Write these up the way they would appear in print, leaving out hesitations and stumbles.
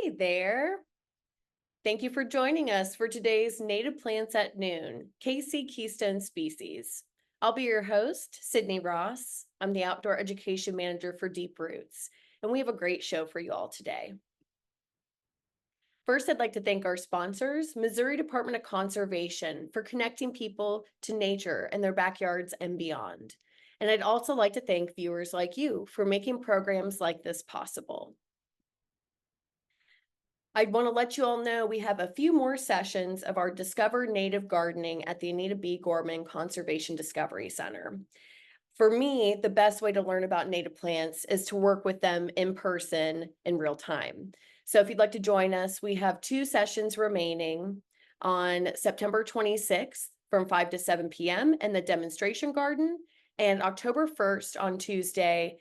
Hey there. Thank you for joining us for today's Native Plants at Noon, KC Keystone Species. I'll be your host, Cydney Ross. I'm the Outdoor Education Manager for Deep Roots, and we have a great show for you all today. First, I'd like to thank our sponsors, Missouri Department of Conservation, for connecting people to nature in their backyards and beyond. And I'd also like to thank viewers like you for making programs like this possible. I want to let you all know we have a few more sessions of our Discover Native Gardening at the Anita B. Gorman Conservation Discovery Center. For me, the best way to learn about native plants is to work with them in person in real time. So if you'd like to join us, we have 2 sessions remaining on September 26th from 5 to 7 p.m. in the demonstration garden, and October 1st on Tuesday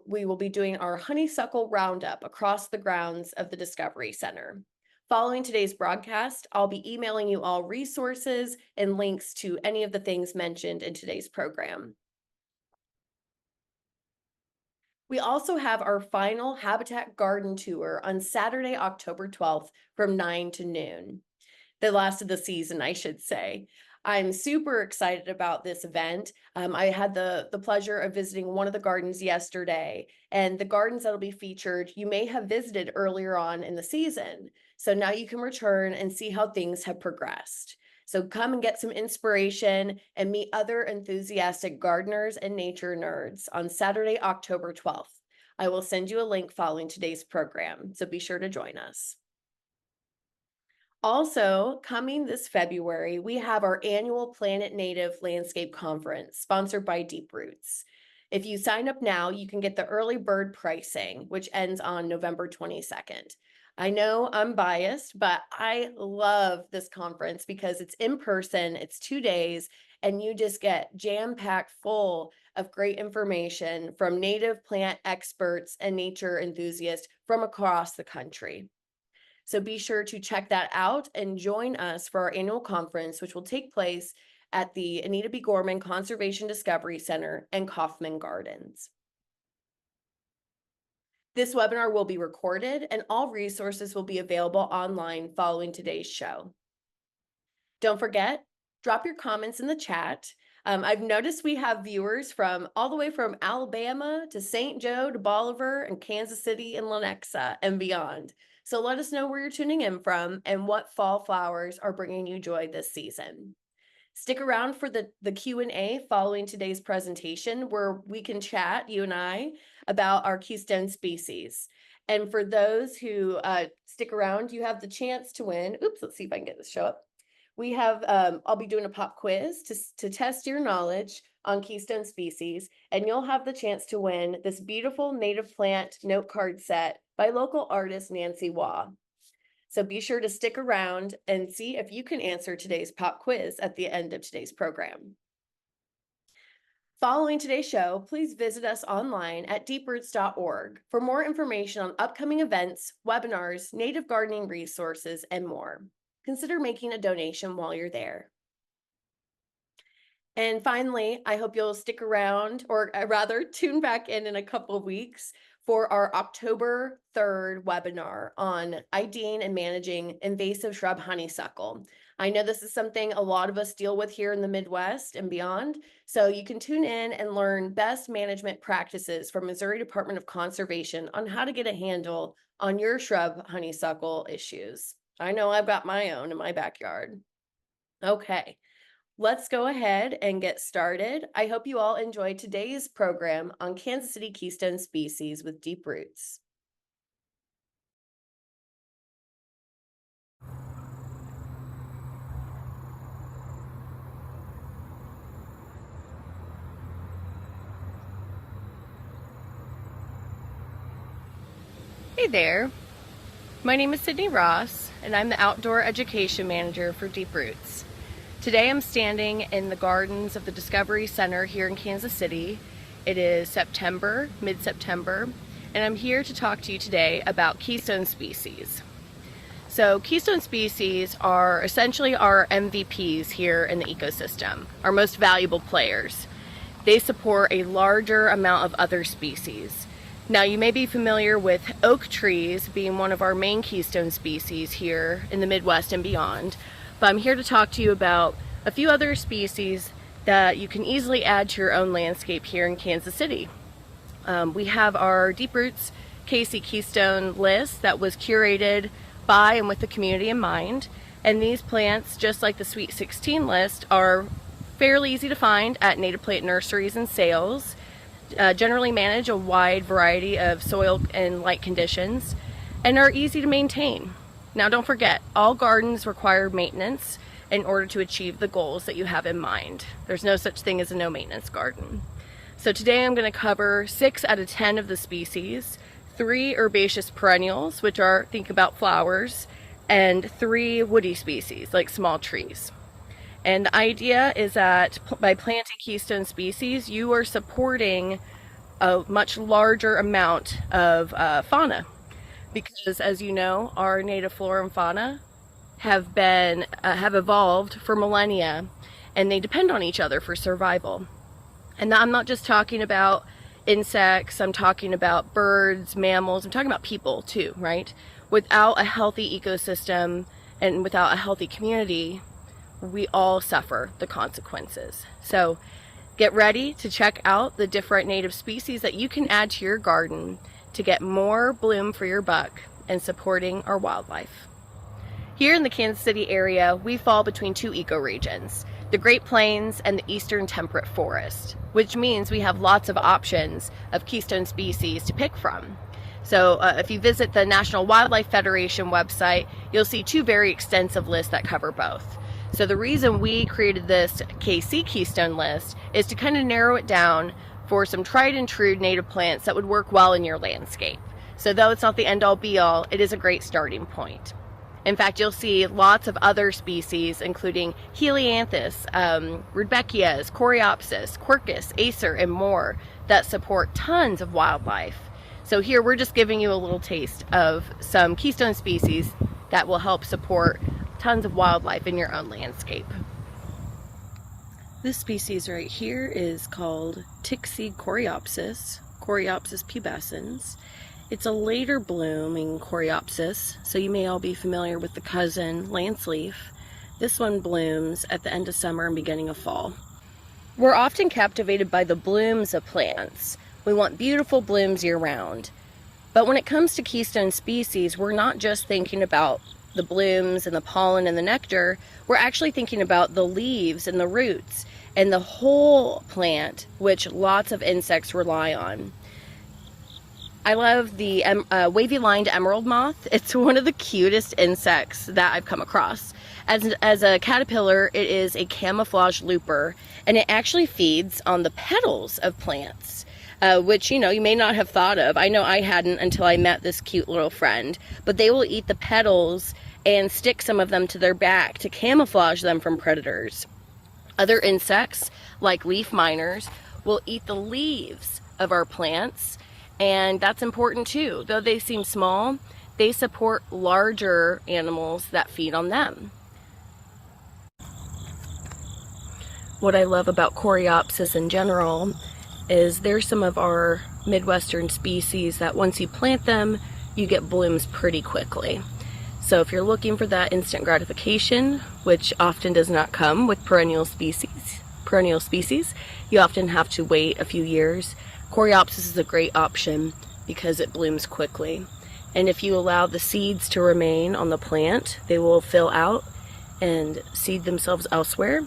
we will be doing our honeysuckle roundup across the grounds of the Discovery Center. Following today's broadcast, I'll be emailing you all resources and links to any of the things mentioned in today's program. We also have our final Habitat Garden Tour on Saturday, October 12th from 9 to noon. The last of the season, I should say. I'm super excited about this event. I had the pleasure of visiting one of the gardens yesterday, and the gardens that'll be featured, you may have visited earlier on in the season. So now you can return and see how things have progressed. So come and get some inspiration and meet other enthusiastic gardeners and nature nerds on Saturday, October 12th. I will send you a link following today's program, so be sure to join us. Also, coming this February, we have our annual Planet Native Landscape Conference, sponsored by Deep Roots. If you sign up now, you can get the early bird pricing, which ends on November 22nd. I know I'm biased, but I love this conference because it's in person, it's 2 days, and you just get jam-packed full of great information from native plant experts and nature enthusiasts from across the country. So be sure to check that out and join us for our annual conference, which will take place at the Anita B. Gorman Conservation Discovery Center and Kaufman Gardens. This webinar will be recorded and all resources will be available online following today's show. Don't forget, drop your comments in the chat. I've noticed we have viewers from all the way from Alabama to St. Joe to Bolivar and Kansas City and Lenexa and beyond. So let us know where you're tuning in from and what fall flowers are bringing you joy this season. Stick around for the Q&A following today's presentation where we can chat, you and I, about our Keystone species. And for those who stick around, you have the chance to win. Oops, let's see if I can get this show up. We have, I'll be doing a pop quiz to test your knowledge on Keystone species, and you'll have the chance to win this beautiful native plant note card set by local artist Nancy Waugh. So be sure to stick around and see if you can answer today's pop quiz at the end of today's program. Following today's show, please visit us online at deeproots.org for more information on upcoming events, webinars, native gardening resources, and more. Consider making a donation while you're there. And finally, I hope you'll stick around, or rather tune back in a couple of weeks for our October 3rd webinar on IDing and managing invasive shrub honeysuckle. I know this is something a lot of us deal with here in the Midwest and beyond, so you can tune in and learn best management practices from Missouri Department of Conservation on how to get a handle on your shrub honeysuckle issues. I know I've got my own in my backyard. Okay. Let's go ahead and get started. I hope you all enjoyed today's program on Kansas City Keystone species with Deep Roots. Hey there. My name is Cydney Ross, and I'm the Outdoor Education Manager for Deep Roots. Today I'm standing in the gardens of the Discovery Center here in Kansas City. It is September, mid-September, and I'm here to talk to you today about Keystone species. So Keystone species are essentially our MVPs here in the ecosystem, our most valuable players. They support a larger amount of other species. Now, you may be familiar with oak trees being one of our main keystone species here in the Midwest and beyond, but I'm here to talk to you about a few other species that you can easily add to your own landscape here in Kansas City. We have our Deep Roots KC Keystone list that was curated by and with the community in mind, and these plants, just like the Sweet 16 list, are fairly easy to find at native plant nurseries and sales. Generally manage a wide variety of soil and light conditions and are easy to maintain. Now, don't forget, all gardens require maintenance in order to achieve the goals that you have in mind. There's no such thing as a no maintenance garden. So today I'm going to cover 6 out of 10 of the species, 3 herbaceous perennials, which are, think about flowers, and 3 woody species like small trees. And the idea is that by planting keystone species, you are supporting a much larger amount of fauna. Because, as you know, our native flora and fauna have evolved for millennia, and they depend on each other for survival. And I'm not just talking about insects, I'm talking about birds, mammals, I'm talking about people too, right? Without a healthy ecosystem and without a healthy community, we all suffer the consequences. So get ready to check out the different native species that you can add to your garden to get more bloom for your buck and supporting our wildlife. Here in the Kansas City area, we fall between 2 ecoregions, the Great Plains and the Eastern Temperate Forest, which means we have lots of options of keystone species to pick from. So if you visit the National Wildlife Federation website, you'll see 2 very extensive lists that cover both. So the reason we created this KC Keystone list is to kind of narrow it down for some tried and true native plants that would work well in your landscape. So though it's not the end all be all, it is a great starting point. In fact, you'll see lots of other species, including Helianthus, Rudbeckias, Coreopsis, Quercus, Acer, and more, that support tons of wildlife. So here we're just giving you a little taste of some keystone species that will help support tons of wildlife in your own landscape. This species right here is called Tickseed Coreopsis, Coreopsis pubescens. It's a later blooming Coreopsis, so you may all be familiar with the cousin lance leaf. This one blooms at the end of summer and beginning of fall. We're often captivated by the blooms of plants. We want beautiful blooms year-round. But when it comes to keystone species, we're not just thinking about the blooms and the pollen and the nectar. We're actually thinking about the leaves and the roots and the whole plant, which lots of insects rely on. I love the wavy-lined emerald moth. It's one of the cutest insects that I've come across. As a caterpillar, it is a camouflage looper, and it actually feeds on the petals of plants, which, you know, you may not have thought of. I know I hadn't until I met this cute little friend, but they will eat the petals and stick some of them to their back to camouflage them from predators. Other insects, like leaf miners, will eat the leaves of our plants, and that's important too. Though they seem small, they support larger animals that feed on them. What I love about Coreopsis in general is they're some of our Midwestern species that once you plant them, you get blooms pretty quickly. So if you're looking for that instant gratification, which often does not come with perennial species, you often have to wait a few years. Coreopsis is a great option because it blooms quickly. And if you allow the seeds to remain on the plant, they will fill out and seed themselves elsewhere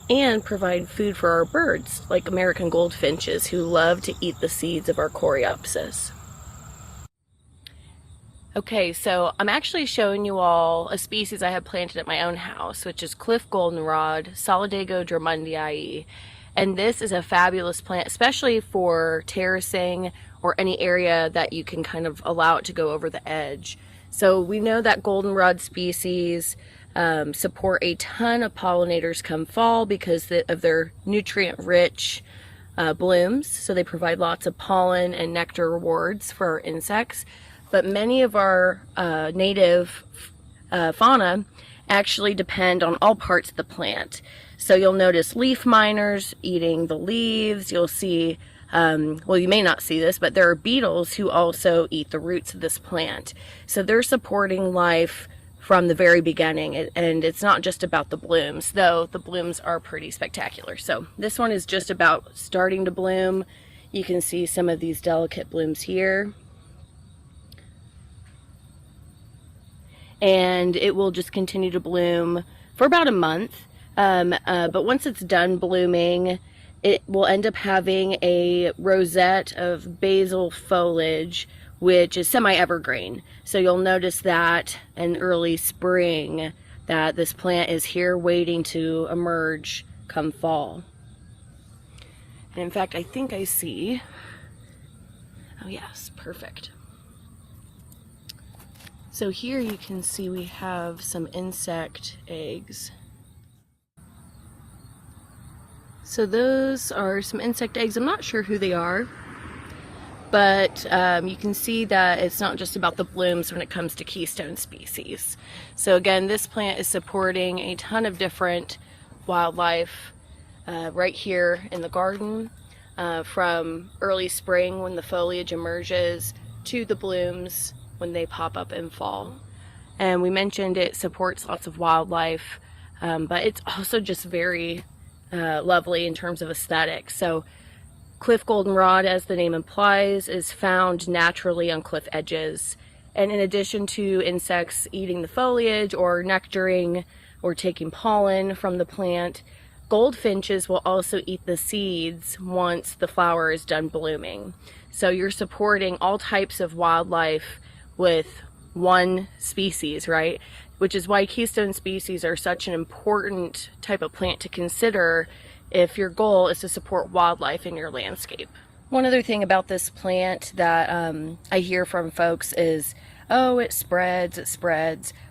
and provide food for our birds, like American goldfinches, who love to eat the seeds of our Coreopsis. Okay, so I'm actually showing you all a species I have planted at my own house, which is cliff goldenrod, Solidago drummondii. And this is a fabulous plant, especially for terracing or any area that you can kind of allow it to go over the edge. So we know that goldenrod species support a ton of pollinators come fall because of their nutrient-rich blooms. So they provide lots of pollen and nectar rewards for our insects. But many of our native fauna actually depend on all parts of the plant. So you'll notice leaf miners eating the leaves. You'll see well, you may not see this, but there are beetles who also eat the roots of this plant. So they're supporting life from the very beginning, and it's not just about the blooms, though the blooms are pretty spectacular. So this one is just about starting to bloom. You can see some of these delicate blooms here. And it will just continue to bloom for about a month. But once it's done blooming, it will end up having a rosette of basal foliage, which is semi-evergreen. So you'll notice that in early spring that this plant is here waiting to emerge come fall. And in fact, I think I see, oh yes, perfect. So here you can see we have some insect eggs. So those are some insect eggs. I'm not sure who they are, but you can see that it's not just about the blooms when it comes to keystone species. So again, this plant is supporting a ton of different wildlife right here in the garden, from early spring when the foliage emerges to the blooms when they pop up in fall. And we mentioned it supports lots of wildlife, but it's also just very lovely in terms of aesthetics. So cliff goldenrod, as the name implies, is found naturally on cliff edges. And in addition to insects eating the foliage or nectaring or taking pollen from the plant, goldfinches will also eat the seeds once the flower is done blooming. So you're supporting all types of wildlife with one species, right? Which is why keystone species are such an important type of plant to consider if your goal is to support wildlife in your landscape. One other thing about this plant that I hear from folks is, oh, it spreads.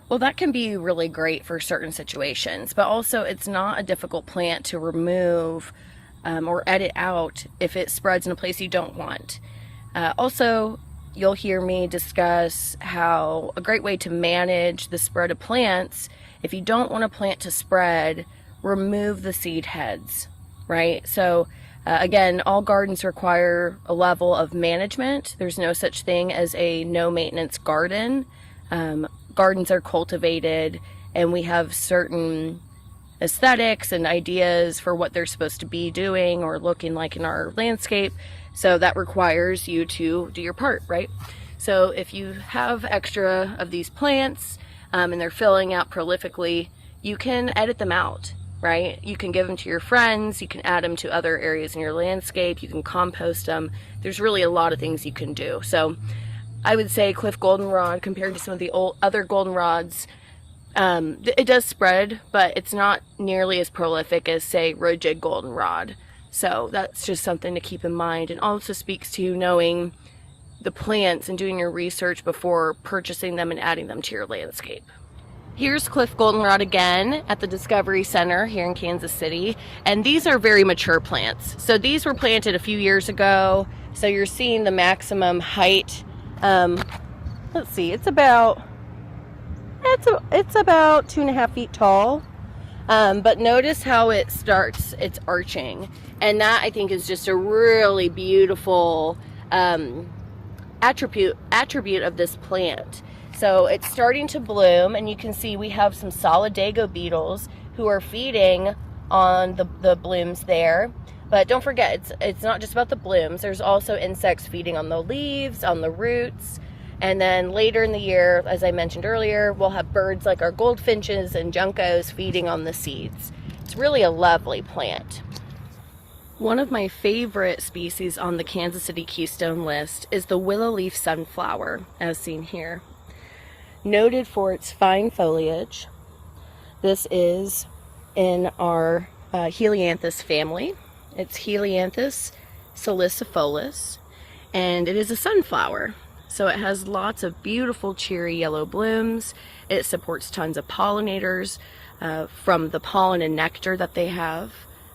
Well, that can be really great for certain situations, but also it's not a difficult plant to remove or edit out if it spreads in a place you don't want. Also, you'll hear me discuss how a great way to manage the spread of plants, if you don't want a plant to spread, remove the seed heads, right? So again, all gardens require a level of management. There's no such thing as a no maintenance garden. Gardens are cultivated and we have certain aesthetics and ideas for what they're supposed to be doing or looking like in our landscape. So that requires you to do your part, right? So if you have extra of these plants and they're filling out prolifically, you can edit them out, right? You can give them to your friends, you can add them to other areas in your landscape, you can compost them. There's really a lot of things you can do. So I would say cliff goldenrod, compared to some of the other goldenrods, it does spread, but it's not nearly as prolific as, say, road jig goldenrod. So that's just something to keep in mind, and also speaks to knowing the plants and doing your research before purchasing them and adding them to your landscape. Here's cliff goldenrod again at the Discovery Center here in Kansas City, and these are very mature plants. So these were planted a few years ago, so you're seeing the maximum height. Let's see, it's about 2.5 feet tall. But notice how it starts its arching, and that I think is just a really beautiful attribute of this plant. So it's starting to bloom, and you can see we have some Solidago beetles who are feeding on the blooms there. But don't forget, it's not just about the blooms. There's also insects feeding on the leaves, on the roots. And then later in the year, as I mentioned earlier, we'll have birds like our goldfinches and juncos feeding on the seeds. It's really a lovely plant. One of my favorite species on the Kansas City Keystone list is the Willow-leaf Sunflower, as seen here. Noted for its fine foliage, this is in our Helianthus family. It's Helianthus salicifolius, and it is a sunflower. So it has lots of beautiful cheery yellow blooms. It supports tons of pollinators from the pollen and nectar that they have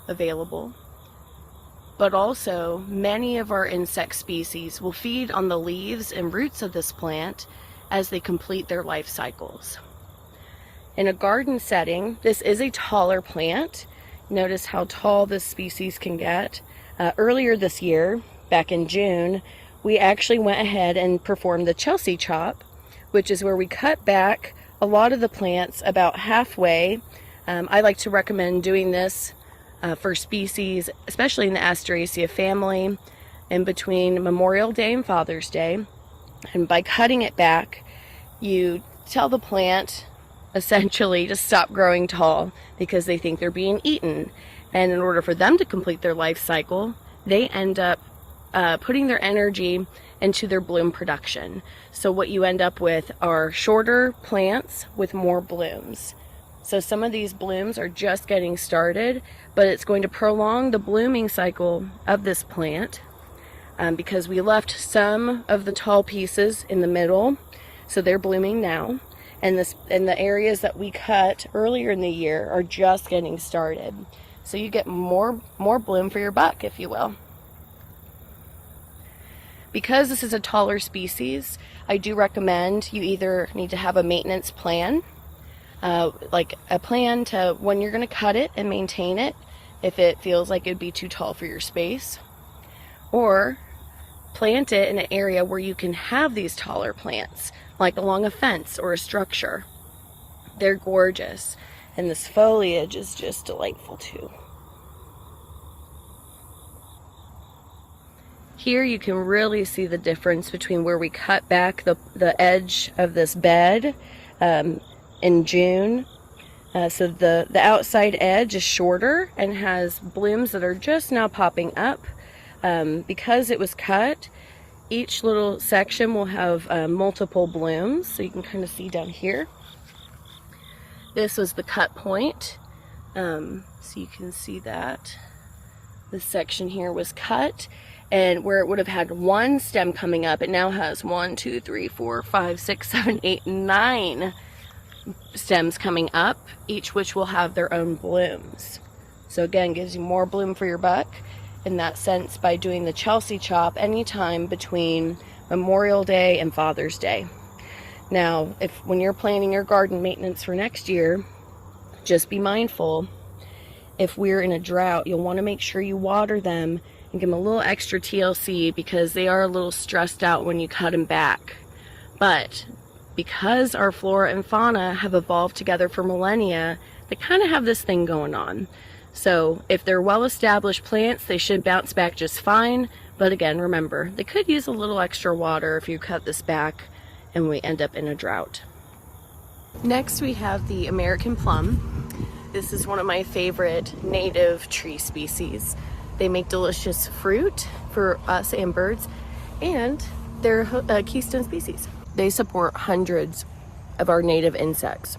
available. But also, many of our insect species will feed on the leaves and roots of this plant as they complete their life cycles. In a garden setting, this is a taller plant. Notice how tall this species can get. Earlier this year, back in June, we actually went ahead and performed the Chelsea chop, which is where we cut back a lot of the plants about halfway. I like to recommend doing this for species, especially in the Asteraceae family, in between Memorial Day and Father's Day. And by cutting it back, you tell the plant essentially to stop growing tall because they think they're being eaten. And in order for them to complete their life cycle, they end up putting their energy into their bloom production. So what you end up with are shorter plants with more blooms. So some of these blooms are just getting started, but it's going to prolong the blooming cycle of this plant because we left some of the tall pieces in the middle, so they're blooming now. And the areas that we cut earlier in the year are just getting started. So you get more bloom for your buck, if you will. Because this is a taller species, I do recommend you either need to have a maintenance plan, like a plan to when you're going to cut it and maintain it if it feels like it'd be too tall for your space, or plant it in an area where you can have these taller plants, like along a fence or a structure. They're gorgeous, and this foliage is just delightful too. Here you can really see the difference between where we cut back the edge of this bed in June. So the outside edge is shorter and has blooms that are just now popping up. Because it was cut, each little section will have multiple blooms. So you can kind of see down here. This was the cut point. So you can see that. This section here was cut. And where it would have had one stem coming up, it now has 1, 2, 3, 4, 5, 6, 7, 8, 9 stems coming up, each which will have their own blooms. So again, gives you more bloom for your buck in that sense by doing the Chelsea chop anytime between Memorial Day and Father's Day. Now, when you're planning your garden maintenance for next year, just be mindful. If we're in a drought, you'll want to make sure you water them and give them a little extra TLC because they are a little stressed out when you cut them back. But because our flora and fauna have evolved together for millennia, they kind of have this thing going on. So if they're well-established plants, they should bounce back just fine. But again, remember, they could use a little extra water if you cut this back and we end up in a drought. Next we have the American plum. This is one of my favorite native tree species. They make delicious fruit for us and birds, and they're a keystone species. They support hundreds of our native insects.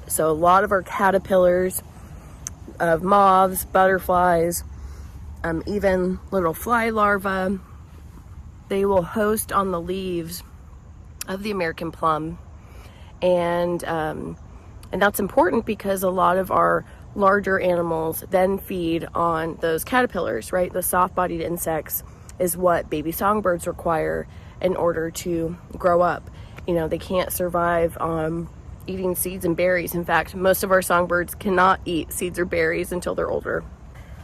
So a lot of our caterpillars, of moths, butterflies, even little fly larvae, they will host on the leaves of the American plum. And that's important because a lot of our larger animals then feed on those caterpillars, right? The soft-bodied insects is what baby songbirds require in order to grow up. You know, they can't survive on eating seeds and berries. In fact, most of our songbirds cannot eat seeds or berries until they're older.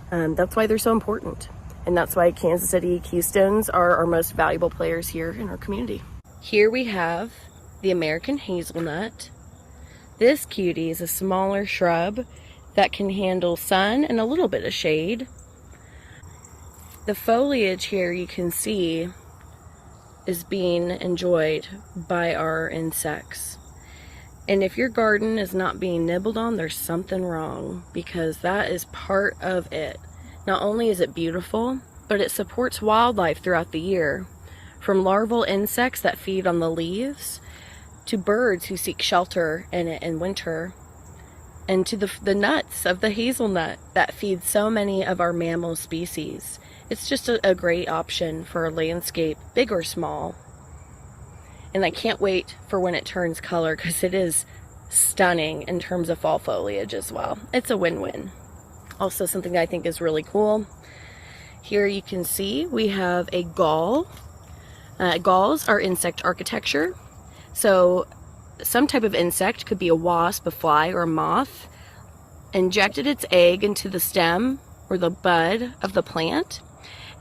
That's why they're so important. And that's why Kansas City Keystones are our most valuable players here in our community. Here we have the American hazelnut. This cutie is a smaller shrub that can handle sun and a little bit of shade. The foliage here you can see is being enjoyed by our insects. And if your garden is not being nibbled on, there's something wrong, because that is part of it. Not only is it beautiful, but it supports wildlife throughout the year, from larval insects that feed on the leaves to birds who seek shelter in it in winter, and to the nuts of the hazelnut that feed so many of our mammal species. It's just a great option for a landscape, big or small. And I can't wait for when it turns color, because it is stunning in terms of fall foliage as well. It's a win-win. Also, something I think is really cool. Here you can see we have a gall. Galls are insect architecture. So some type of insect, could be a wasp, a fly, or a moth, injected its egg into the stem or the bud of the plant.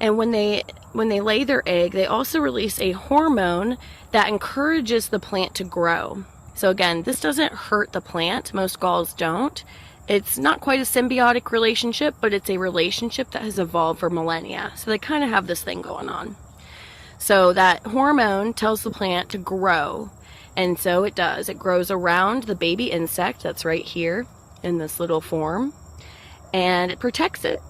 And when they when they lay their egg, they also release a hormone that encourages the plant to grow. So again, this doesn't hurt the plant. Most galls don't. It's not quite a symbiotic relationship, but it's a relationship that has evolved for millennia. So they kind of have this thing going on. So that hormone tells the plant to grow. And so it does. It grows around the baby insect that's right here in this little form. And it protects it.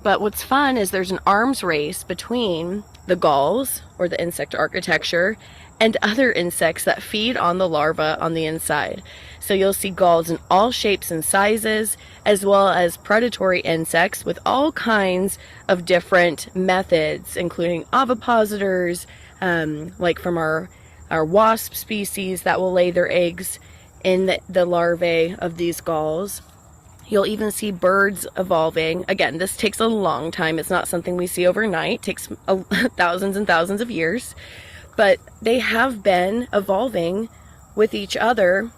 But what's fun is there's an arms race between the galls, or the insect architecture, and other insects that feed on the larva on the inside. So you'll see galls in all shapes and sizes, as well as predatory insects with all kinds of different methods, including ovipositors, like from our wasp species that will lay their eggs in the larvae of these galls. You'll even see birds evolving. Again, this takes a long time. It's not something we see overnight. It takes thousands and thousands of years. But they have been evolving with each other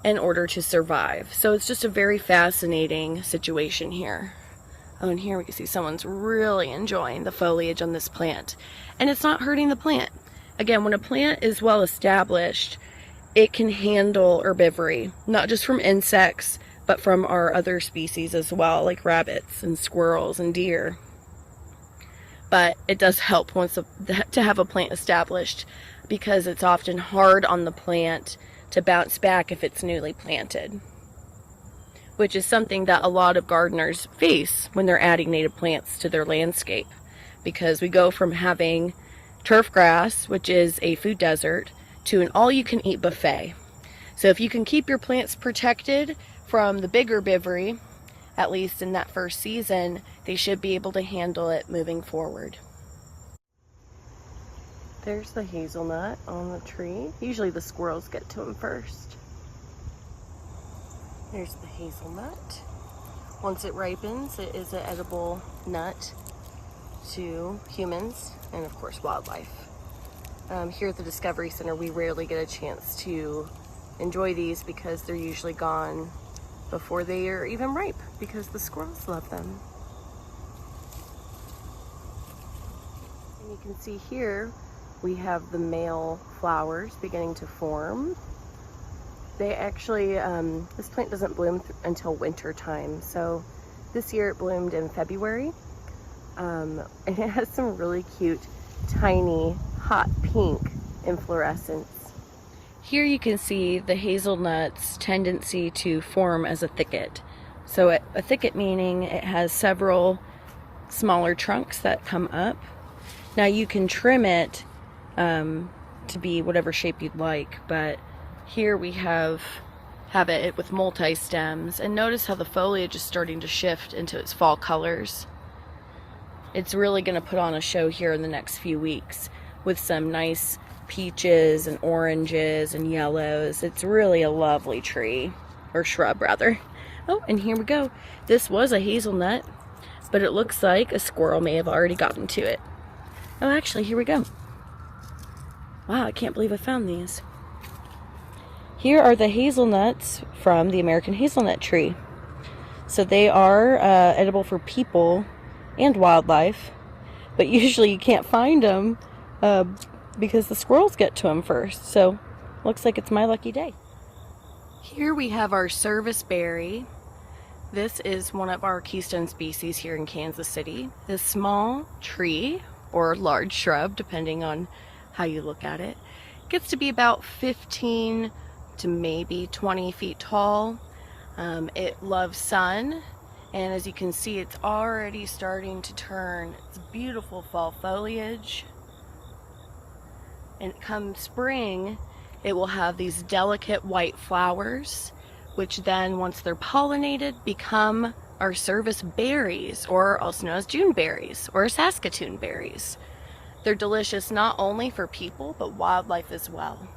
in order to survive. So it's just a very fascinating situation here. Oh, and here we can see someone's really enjoying the foliage on this plant. And it's not hurting the plant. Again, when a plant is well established, it can handle herbivory, not just from insects, but from our other species as well, like rabbits and squirrels and deer. But it does help to have a plant established, because it's often hard on the plant to bounce back if it's newly planted, which is something that a lot of gardeners face when they're adding native plants to their landscape, because we go from having turf grass, which is a food desert, to an all-you-can-eat buffet. So if you can keep your plants protected from the big herbivory, at least in that first season, they should be able to handle it moving forward. There's the hazelnut on the tree. Usually the squirrels get to them first. There's the hazelnut. Once it ripens, it is an edible nut to humans and of course wildlife. Here at the Discovery Center, we rarely get a chance to enjoy these because they're usually gone before they are even ripe, because the squirrels love them. And you can see here we have the male flowers beginning to form. They actually, this plant doesn't bloom until winter time. So this year it bloomed in February. And it has some really cute, tiny, hot pink inflorescence. Here you can see the hazelnut's tendency to form as a thicket. So a thicket meaning it has several smaller trunks that come up. Now you can trim it to be whatever shape you'd like, but here we have it with multi-stems, and notice how the foliage is starting to shift into its fall colors. It's really going to put on a show here in the next few weeks with some nice peaches and oranges and yellows. It's really a lovely tree, or shrub rather. Oh, and here we go. This was a hazelnut, but it looks like a squirrel may have already gotten to it. Oh, actually, here we go. Wow, I can't believe I found these. Here are the hazelnuts from the American hazelnut tree. So they are edible for people and wildlife, but usually you can't find them because the squirrels get to them first. So looks like it's my lucky day. Here we have our service berry. This is one of our keystone species here in Kansas City. This small tree, or large shrub, depending on how you look at it, gets to be about 15 to maybe 20 feet tall. It loves sun, and as you can see, it's already starting to turn its beautiful fall foliage. And come spring, it will have these delicate white flowers, which then, once they're pollinated, become our service berries, or also known as June berries or Saskatoon berries. They're delicious not only for people, but wildlife as well.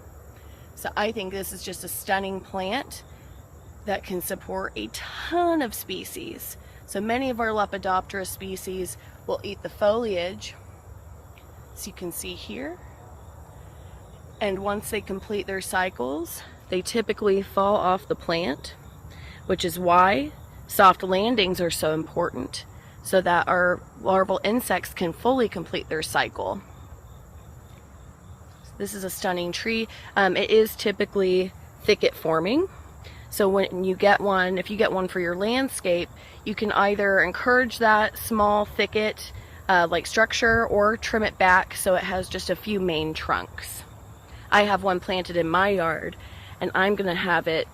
So I think this is just a stunning plant that can support a ton of species. So many of our Lepidoptera species will eat the foliage, as you can see here. And once they complete their cycles, they typically fall off the plant, which is why soft landings are so important, so that our larval insects can fully complete their cycle. This is a stunning tree. It is typically thicket forming. So when you get one, if you get one for your landscape, you can either encourage that small thicket like structure or trim it back so it has just a few main trunks. I have one planted in my yard and I'm gonna have it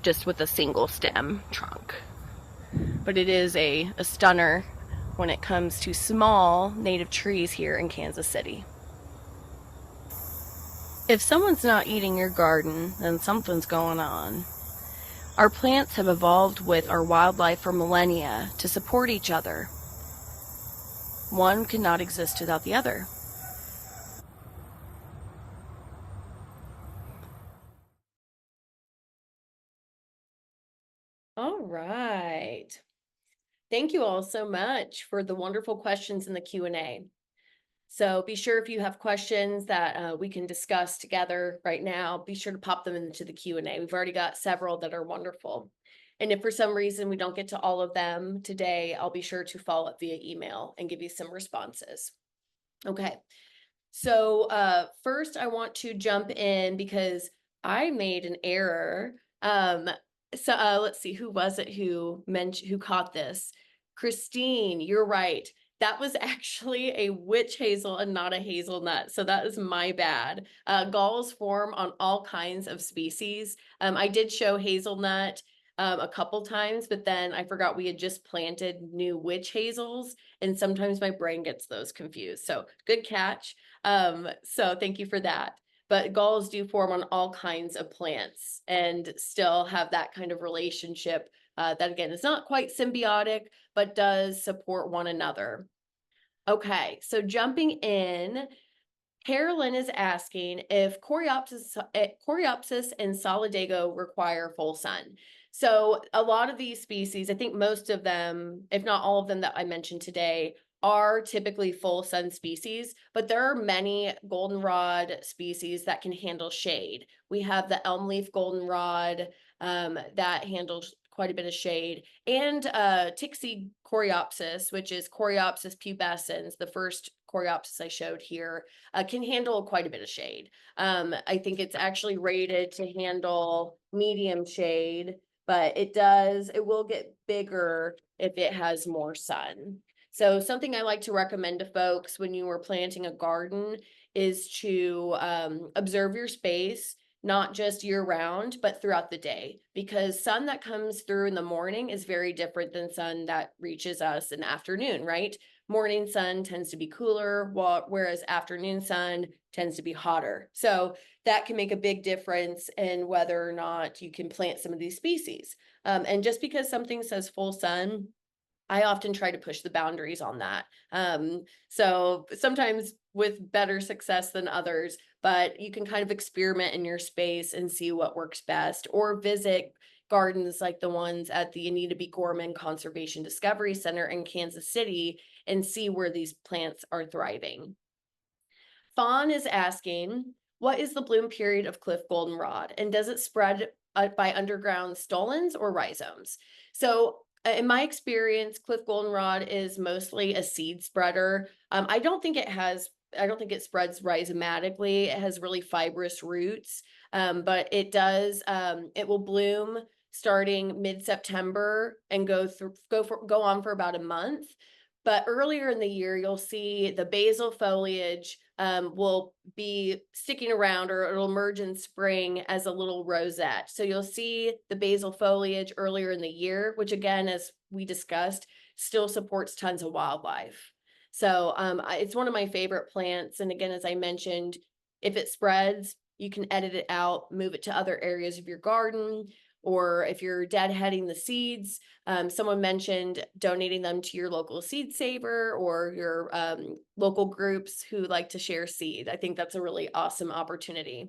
just with a single stem trunk. But it is a stunner when it comes to small native trees here in Kansas City. If someone's not eating your garden, then something's going on. Our plants have evolved with our wildlife for millennia to support each other. One cannot exist without the other. All right. Thank you all so much for the wonderful questions in the Q&A. So be sure if you have questions that we can discuss together right now, be sure to pop them into the Q&A. We've already got several that are wonderful. And if for some reason we don't get to all of them today, I'll be sure to follow up via email and give you some responses. Okay. So first I want to jump in because I made an error. Let's see, who was it who caught this? Christine, you're right. That was actually a witch hazel and not a hazelnut. So that is my bad. Galls form on all kinds of species. I did show hazelnut a couple times, but then I forgot we had just planted new witch hazels, and sometimes my brain gets those confused. So good catch. So thank you for that. But galls do form on all kinds of plants and still have that kind of relationship that again is not quite symbiotic, but does support one another. Okay, so jumping in, Carolyn is asking if Coreopsis and Solidago require full sun. So a lot of these species, I think most of them, if not all of them that I mentioned today, are typically full sun species, but there are many goldenrod species that can handle shade. We have the elm leaf goldenrod that handles quite a bit of shade, and Tickseed Coreopsis, which is Coreopsis pubescens, the first Coreopsis I showed here, can handle quite a bit of shade. I think it's actually rated to handle medium shade, but it will get bigger if it has more sun. So something I like to recommend to folks when you are planting a garden is to observe your space, not just year round, but throughout the day, because sun that comes through in the morning is very different than sun that reaches us in the afternoon, right? Morning sun tends to be cooler, whereas afternoon sun tends to be hotter. So that can make a big difference in whether or not you can plant some of these species. And just because something says full sun, I often try to push the boundaries on that. So sometimes with better success than others, but you can kind of experiment in your space and see what works best, or visit gardens like the ones at the Anita B. Gorman Conservation Discovery Center in Kansas City and see where these plants are thriving. Fawn is asking, what is the bloom period of cliff goldenrod, and does it spread by underground stolons or rhizomes? So in my experience, cliff goldenrod is mostly a seed spreader. I don't think it spreads rhizomatically. It has really fibrous roots, but it will bloom starting mid-September and go on for about a month. But earlier in the year, you'll see the basal foliage will be sticking around, or it'll emerge in spring as a little rosette. So you'll see the basal foliage earlier in the year, which again, as we discussed, still supports tons of wildlife. So it's one of my favorite plants. And again, as I mentioned, if it spreads, you can edit it out, move it to other areas of your garden, or if you're deadheading the seeds, someone mentioned donating them to your local seed saver or your local groups who like to share seed. I think that's a really awesome opportunity.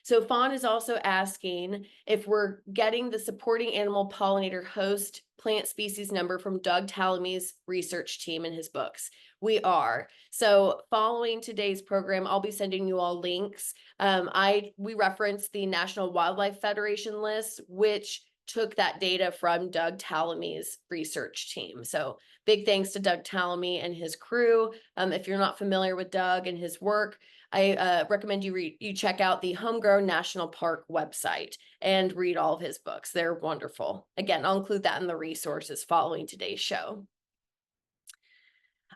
So Fawn is also asking if we're getting the supporting animal pollinator host plant species number from Doug Tallamy's research team in his books. We are. So following today's program, I'll be sending you all links. We reference the National Wildlife Federation list, which took that data from Doug Tallamy's research team. So big thanks to Doug Tallamy and his crew. If you're not familiar with Doug and his work, I recommend you check out the Homegrown National Park website and read all of his books. They're wonderful. Again, I'll include that in the resources following today's show.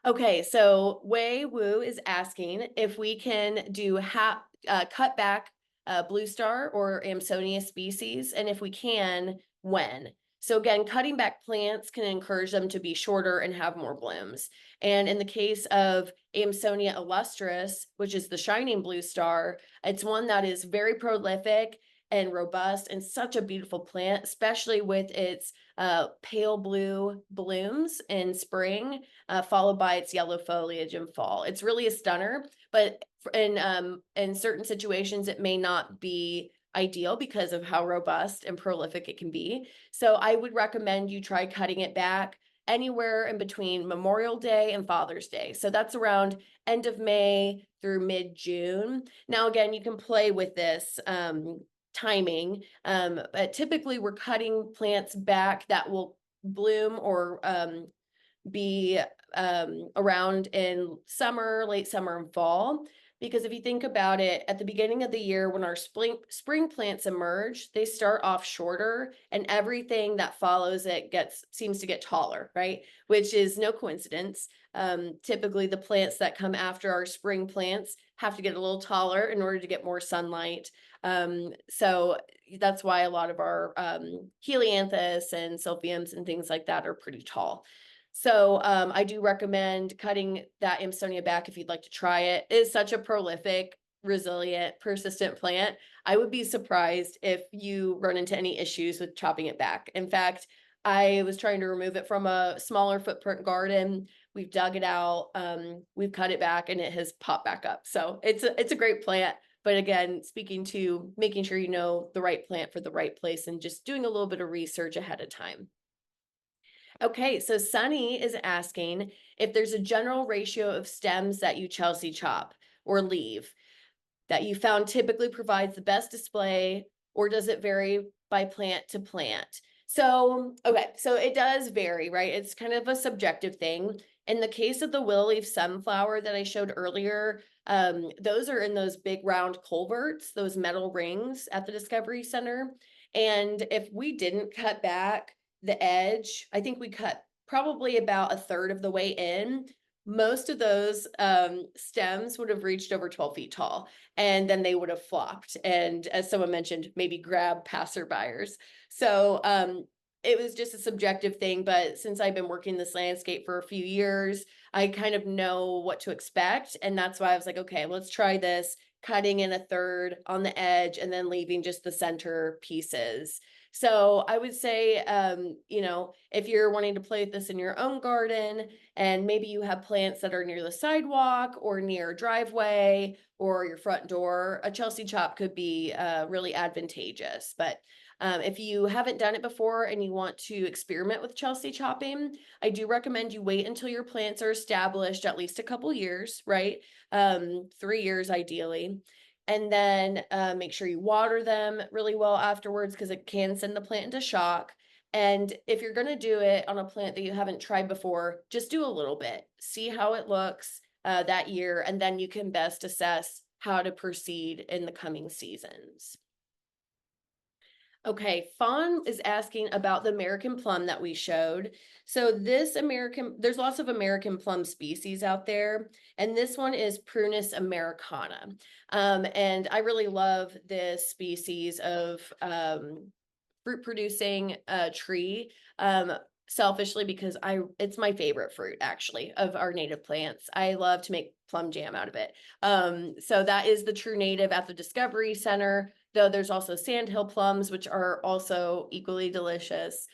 Okay, so Wei Wu is asking if we can do cut back blue star or Amsonia species, and if we can, when. So again, cutting back plants can encourage them to be shorter and have more blooms. And in the case of Amsonia illustris, which is the shining blue star, it's one that is very prolific and robust and such a beautiful plant, especially with its pale blue blooms in spring, followed by its yellow foliage in fall. It's really a stunner, but in certain situations, it may not be ideal because of how robust and prolific it can be. So I would recommend you try cutting it back anywhere in between Memorial Day and Father's Day. So that's around end of May through mid-June. Now, again, you can play with this timing, but typically we're cutting plants back that will bloom or be around in summer, late summer and fall. Because if you think about it, at the beginning of the year, when our spring plants emerge, they start off shorter, and everything that follows it seems to get taller, right? Which is no coincidence. Typically, the plants that come after our spring plants have to get a little taller in order to get more sunlight. So that's why a lot of our Helianthus and silphiums and things like that are pretty tall. So I do recommend cutting that Amsonia back if you'd like to try it. It is such a prolific, resilient, persistent plant. I would be surprised if you run into any issues with chopping it back. In fact, I was trying to remove it from a smaller footprint garden. We've dug it out, we've cut it back, and it has popped back up. So it's a great plant. But again, speaking to making sure you know the right plant for the right place and just doing a little bit of research ahead of time. Okay, so Sunny is asking if there's a general ratio of stems that you Chelsea chop or leave that you found typically provides the best display, or does it vary by plant to plant? So, okay, so it does vary, right? It's kind of a subjective thing. In the case of the Willow-leaf Sunflower that I showed earlier, those are in those big round culverts, those metal rings at the Discovery Center. And if we didn't cut back the edge, I think we cut probably about a third of the way in. Most of those stems would have reached over 12 feet tall, and then they would have flopped. And as someone mentioned, maybe grab passerbyers. So it was just a subjective thing. But since I've been working this landscape for a few years, I kind of know what to expect. And that's why I was like, okay, let's try this, cutting in a third on the edge and then leaving just the center pieces. So I would say, if you're wanting to play with this in your own garden, and maybe you have plants that are near the sidewalk or near a driveway or your front door, a Chelsea chop could be really advantageous. But if you haven't done it before and you want to experiment with Chelsea chopping, I do recommend you wait until your plants are established at least a couple years, right? 3 years ideally. And then make sure you water them really well afterwards, because it can send the plant into shock. And if you're going to do it on a plant that you haven't tried before, just do a little bit. See how it looks that year, and then you can best assess how to proceed in the coming seasons. Okay, Fawn is asking about the American plum that we showed. So there's lots of American plum species out there, and this one is Prunus americana. And I really love this species of fruit producing tree. Selfishly, because it's my favorite fruit actually of our native plants. I love to make plum jam out of it. So that is the true native at the Discovery Center, though there's also sandhill plums, which are also equally delicious.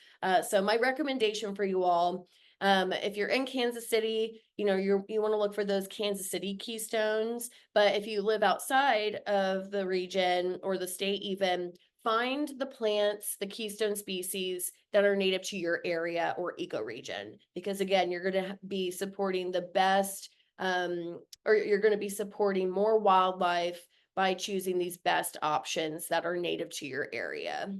So my recommendation for you all, if you're in Kansas City, you want to look for those Kansas City Keystones. But if you live outside of the region or the state even, find the plants, the keystone species that are native to your area or ecoregion, because again, you're going to be supporting the best, or you're going to be supporting more wildlife by choosing these best options that are native to your area.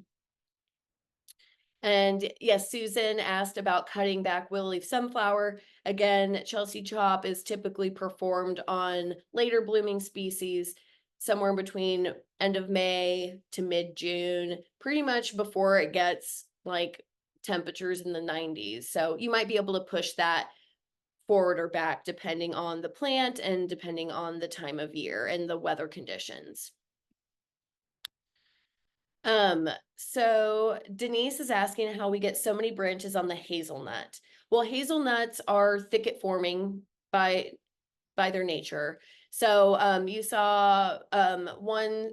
And yes, Susan asked about cutting back willow-leaf sunflower. Again, Chelsea chop is typically performed on later blooming species, somewhere in between end of May to mid-June, pretty much before it gets like temperatures in the 90s. So you might be able to push that forward or back depending on the plant and depending on the time of year and the weather conditions. So Denise is asking how we get so many branches on the hazelnut. Well, hazelnuts are thicket forming by their nature. So you saw one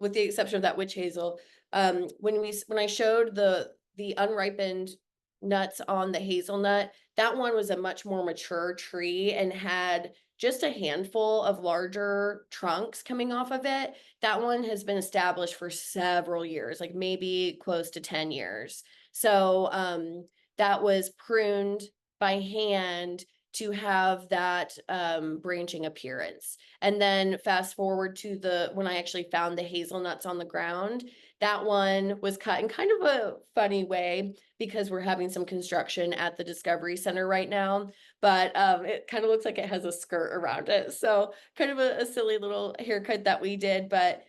with the exception of that witch hazel. When I showed the unripened nuts on the hazelnut, that one was a much more mature tree and had just a handful of larger trunks coming off of it. That one has been established for several years, like maybe close to 10 years. So that was pruned by hand to have that branching appearance. And then fast forward to when I actually found the hazelnuts on the ground, that one was cut in kind of a funny way because we're having some construction at the Discovery Center right now, but it kind of looks like it has a skirt around it. So kind of a silly little haircut that we did, but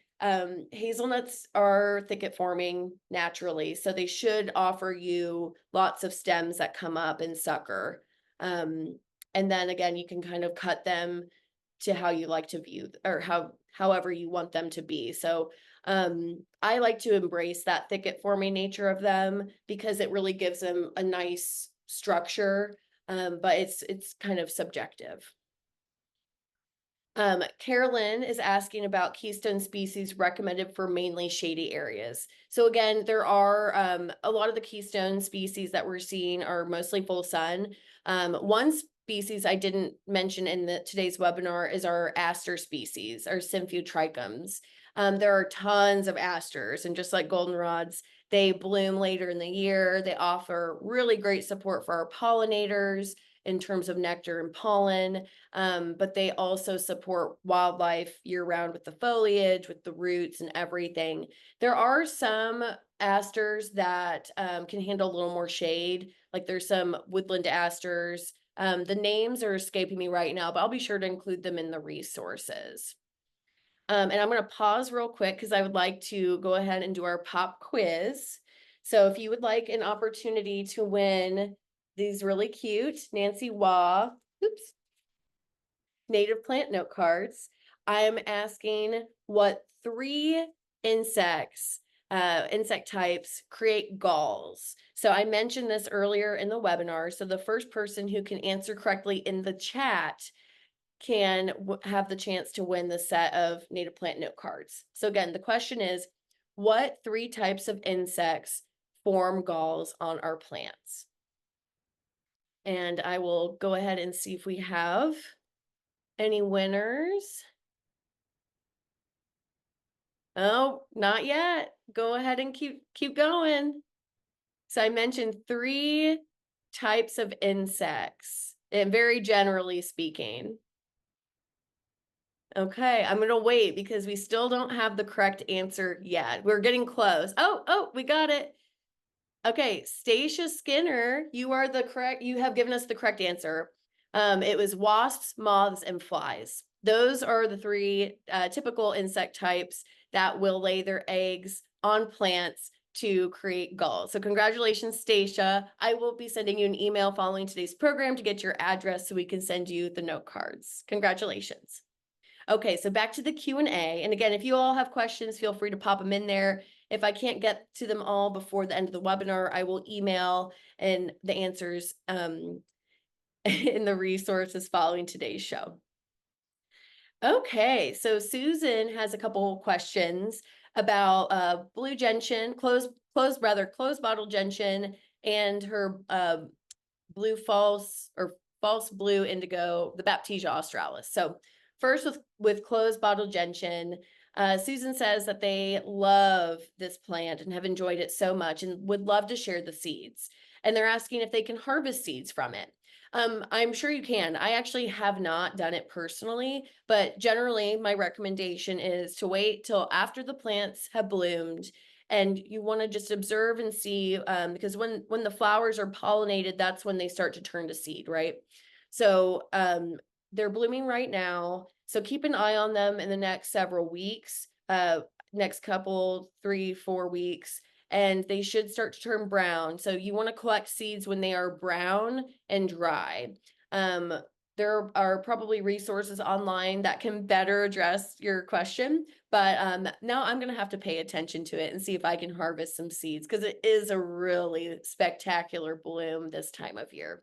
hazelnuts are thicket forming naturally, so they should offer you lots of stems that come up and sucker. And then again, you can kind of cut them to how you like to view or however you want them to be. So I like to embrace that thicket forming nature of them because it really gives them a nice structure. But it's kind of subjective. Carolyn is asking about keystone species recommended for mainly shady areas. So again, there are a lot of the keystone species that we're seeing are mostly full sun. One species I didn't mention in today's webinar is our aster species, our Symphotrichums. There are tons of asters, and just like goldenrods, they bloom later in the year. They offer really great support for our pollinators in terms of nectar and pollen, but they also support wildlife year-round with the foliage, with the roots and everything. There are some asters that can handle a little more shade, like there's some woodland asters. The names are escaping me right now, but I'll be sure to include them in the resources. And I'm going to pause real quick because I would like to go ahead and do our pop quiz. So if you would like an opportunity to win these really cute Nancy Waugh, native plant note cards, I'm asking what 3 insect types create galls. So I mentioned this earlier in the webinar. So the first person who can answer correctly in the chat can have the chance to win the set of native plant note cards. So again, the question is, what 3 types of insects form galls on our plants? And I will go ahead and see if we have any winners. Oh, not yet. Go ahead and keep going. So I mentioned 3 types of insects, and very generally speaking. Okay, I'm gonna wait because we still don't have the correct answer yet. We're getting close. Oh, we got it. Okay, Stacia Skinner, you have given us the correct answer. It was wasps, moths, and flies. Those are the 3 typical insect types that will lay their eggs on plants to create galls. So congratulations, Stacia. I will be sending you an email following today's program to get your address so we can send you the note cards. Congratulations. Okay, so back to the Q&A. And again, if you all have questions, feel free to pop them in there. If I can't get to them all before the end of the webinar, I will email and the answers in the resources following today's show. Okay, so Susan has a couple questions about blue gentian, closed bottle gentian, and her false blue indigo, the Baptisia australis. So first with closed bottle gentian, Susan says that they love this plant and have enjoyed it so much and would love to share the seeds. And they're asking if they can harvest seeds from it. I'm sure you can. I actually have not done it personally, but generally my recommendation is to wait till after the plants have bloomed And you want to just observe and see, because when the flowers are pollinated, that's when they start to turn to seed, right? So they're blooming right now. So keep an eye on them in the next several weeks, next couple, 3-4 weeks, and they should start to turn brown. So you want to collect seeds when they are brown and dry. There are probably resources online that can better address your question, but now I'm going to have to pay attention to it and see if I can harvest some seeds, because it is a really spectacular bloom this time of year.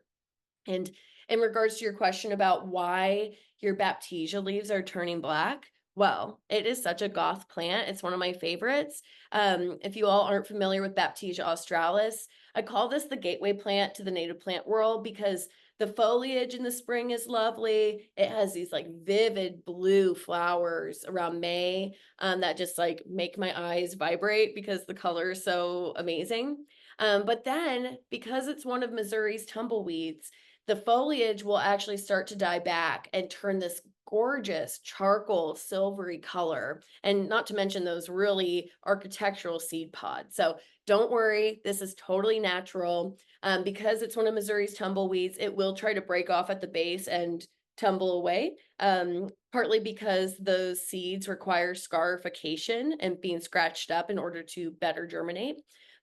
And in regards to your question about why your Baptisia leaves are turning black, well, it is such a goth plant. It's one of my favorites. If you all aren't familiar with Baptisia australis, I call this the gateway plant to the native plant world because the foliage in the spring is lovely. It has these like vivid blue flowers around May that just like make my eyes vibrate because the color is so amazing. But then because it's one of Missouri's tumbleweeds, the foliage will actually start to die back and turn this gorgeous charcoal silvery color, and not to mention those really architectural seed pods. So don't worry, this is totally natural. Because it's one of Missouri's tumbleweeds, it will try to break off at the base and tumble away, partly because those seeds require scarification and being scratched up in order to better germinate.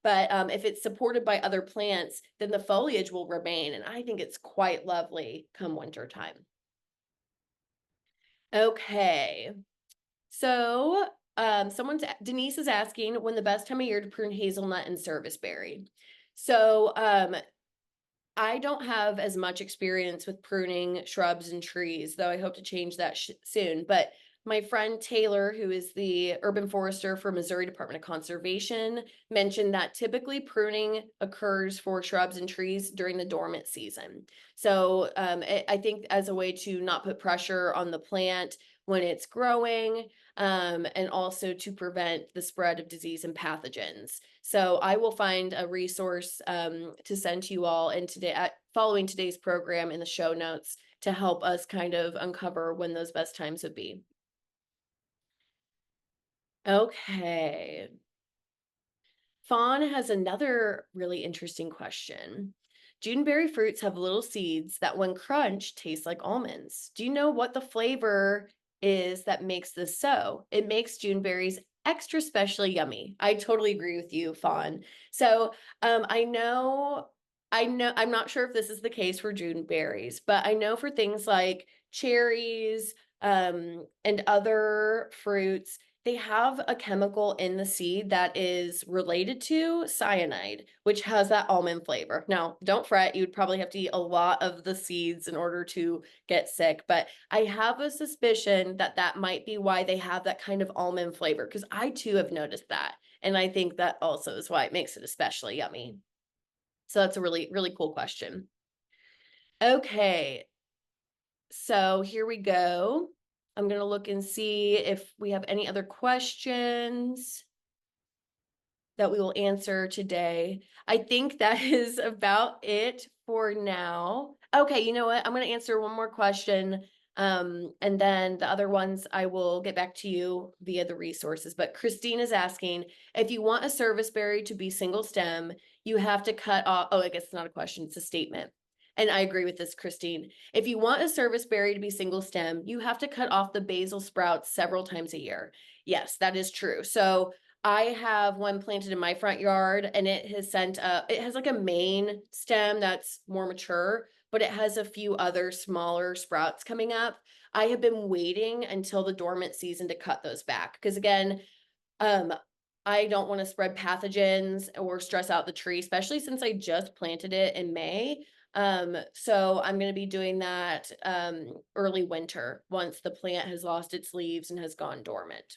But if it's supported by other plants, then the foliage will remain, and I think it's quite lovely come winter time. Okay, so Denise is asking when the best time of year to prune hazelnut and serviceberry. So I don't have as much experience with pruning shrubs and trees, though I hope to change that soon. But my friend Taylor, who is the urban forester for Missouri Department of Conservation, mentioned that typically pruning occurs for shrubs and trees during the dormant season. So I think as a way to not put pressure on the plant when it's growing, and also to prevent the spread of disease and pathogens. So I will find a resource to send to you all in following today's program in the show notes to help us kind of uncover when those best times would be. Okay. Fawn has another really interesting question. Juneberry fruits have little seeds that when crunched taste like almonds. Do you know what the flavor is that makes this so? It makes Juneberries extra specially yummy. I totally agree with you, Fawn. So I know, I'm not sure if this is the case for Juneberries, but I know for things like cherries and other fruits, they have a chemical in the seed that is related to cyanide, which has that almond flavor. Now, don't fret, you'd probably have to eat a lot of the seeds in order to get sick, but I have a suspicion that that might be why they have that kind of almond flavor, because I too have noticed that. And I think that also is why it makes it especially yummy. So that's a really, really cool question. Okay, so here we go. I'm going to look and see if we have any other questions that we will answer today. I think that is about it for now. Okay, you know what? I'm going to answer one more question. And then the other ones I will get back to you via the resources. But Christine is asking, if you want a serviceberry to be single stem, you have to cut off, oh, I guess it's not a question, it's a statement. And I agree with this, Christine. If you want a serviceberry to be single stem, you have to cut off the basal sprouts several times a year. Yes, that is true. So I have one planted in my front yard, and it has like a main stem that's more mature, but it has a few other smaller sprouts coming up. I have been waiting until the dormant season to cut those back because again, I don't want to spread pathogens or stress out the tree, especially since I just planted it in May. So I'm going to be doing that early winter once the plant has lost its leaves and has gone dormant.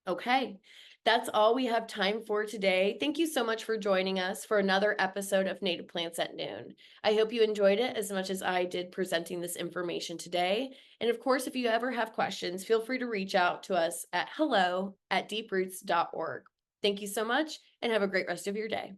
Okay, that's all we have time for today. Thank you so much for joining us for another episode of Native Plants at Noon. I hope you enjoyed it as much as I did presenting this information today. And of course, if you ever have questions, feel free to reach out to us at hello@deeproots.org. Thank you so much and have a great rest of your day.